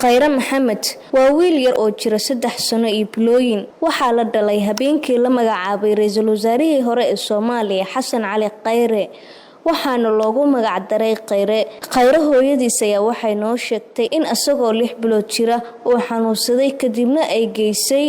Khayra Maxamed waa wiil yar oo jira 3 sano iyo bilooyin. Waxaa la dhalay habeenkii la magacaabay ra'iisul wasaarihii hore ee Soomaaliya Xasan Cali Khayre. waxaana loogu magac daray Khayre hooyadiis ayaa waxay noo sheegtay in asagoo 6 bilood jira uu xanuunsaday kadibna ay geysay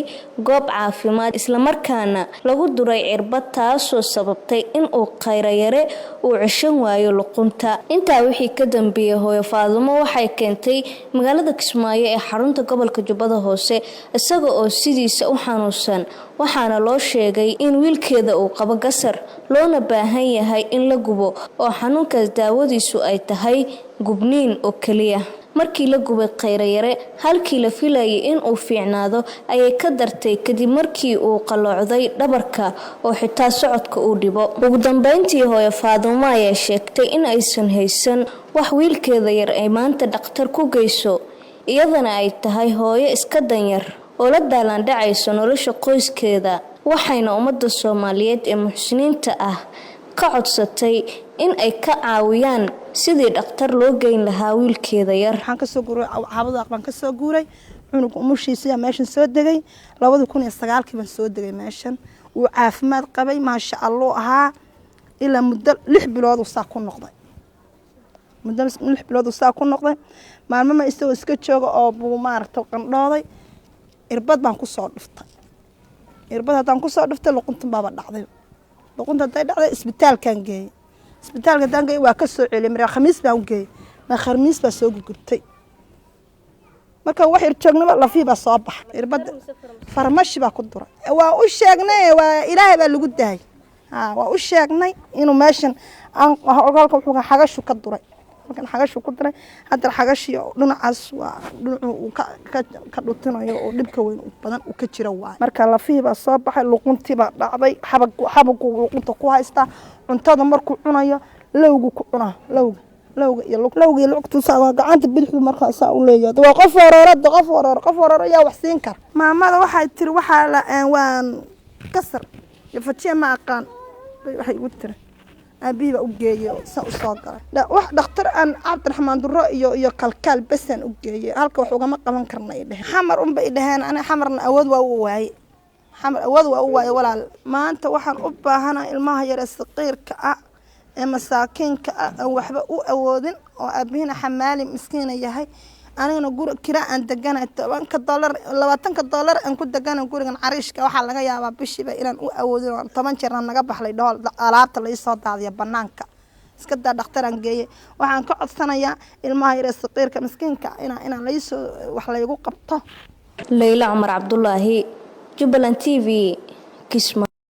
goob caafimaad isla markaana lagu duray cirbad taasoo sababtay in uu Khayre yare uu ceshan waayo luqunta. Intaa wixii ka dambeeyay hooyo Faadumo waxay keentay magaalada Kismaayo ee xarunta gobolka Jubbada Hoose isaga oo sidiisa u xanuunsan. waxaana loo sheegay in wiilkeeda uu qabo gasar loona baahan yahay in la gubo oo xanuunkaas daawadiisu ay tahay gubniin oo kaliya. markii la gubay Khayre yare halkii la filayay in uu fiicnaado ayay ka dartay kadib markii uu qaloocday dhabarka oo xitaa socodka uu dhibo. ugu dambeyntii hooyo Faadumo ayaa sheegtay in aysan haysan wax wiilkeeda yar ay maanta dhakhtar ku geyso iyadana ay tahay hooyo iska danyar oo la daalan dhacayso nolosha qoyskeeda. waxayna ummadda Soomaaliyeed ee muxsiniinta ah ka codsatay in ay ka caawiyaan sidii dhakhtar loo geyn lahaa wiilkeeda yar. waxaan ka soo guuray xabada aqban ka soo guuray cunug umushiisa meeshan soo degay 2009 baan soo degay meeshan uu caafimaad qabay ma sha Allah ahaa ila muddo 6 bilood oo saa ku noqday maalmo ma isoo iska jooga oo buu maaragtay qandhooday irbad baan ku soo dhiftay haddaan ku soo dhiftay luqunta baaba dhacday luqunta day dhacday isbitaalkan geeyay waa ka soo celiyay mar khamiis baan u geeyay ma khamiis baa soo gubtay marka wax yar joognaba lafii baa soo baxay irbad farmashi baa ku duray waa u sheegnay waa ilaahay baa lagu daayay waa u sheegnay inuu meeshan aan halka wuxuu xagashu ka duray markan xagashu ku diray hadda xagashi dhinacaas waa dhinacu ka dhutinayo oo dhibka weyn u badan u ka jira waa marka lafii baa soo baxay luquntii baa dhacday xabag luqunta ku haysta cuntada markuu cunayo lawgu ku cuna lawga iyo luquntu saa gacanta bidixdu marka saa u leeyahay waa qof warar yaa wax siin kar maamada waxay tiri waxa la waan kasar yafajiya ma aqaan waxay u tiri abiiba u geeyay soo galay wax dhakhtar aan Cabdiraxmaan Duro iyo kalkaal basan u geeyay halka wax uga ma qaban karnay xamar un bay dhahaan ana xamarna awood waa u waayay walaal maanta waxaan u baahanahay ilmaha yar ee saqiirka ah ee masaakiinka ah waxba u awoodin oo aabihina xamaali miskiin yahay anigana guri kira aan deganahay $20 $20 aan ku deganahay gurigan cariishka waxa laga yaabaa bishiiba inaan u awoodin 10 jeer naga baxlay dhool alaabta la soo daadiya banaanka iska daa dhakhtar aan geeyay waxaan ka codsanayaa ilmaha yar ee saqiirka miskiinka inaan la soo wax la igu qabto. Layla Umar Abdullaahi Jubaland TV Kismaayo.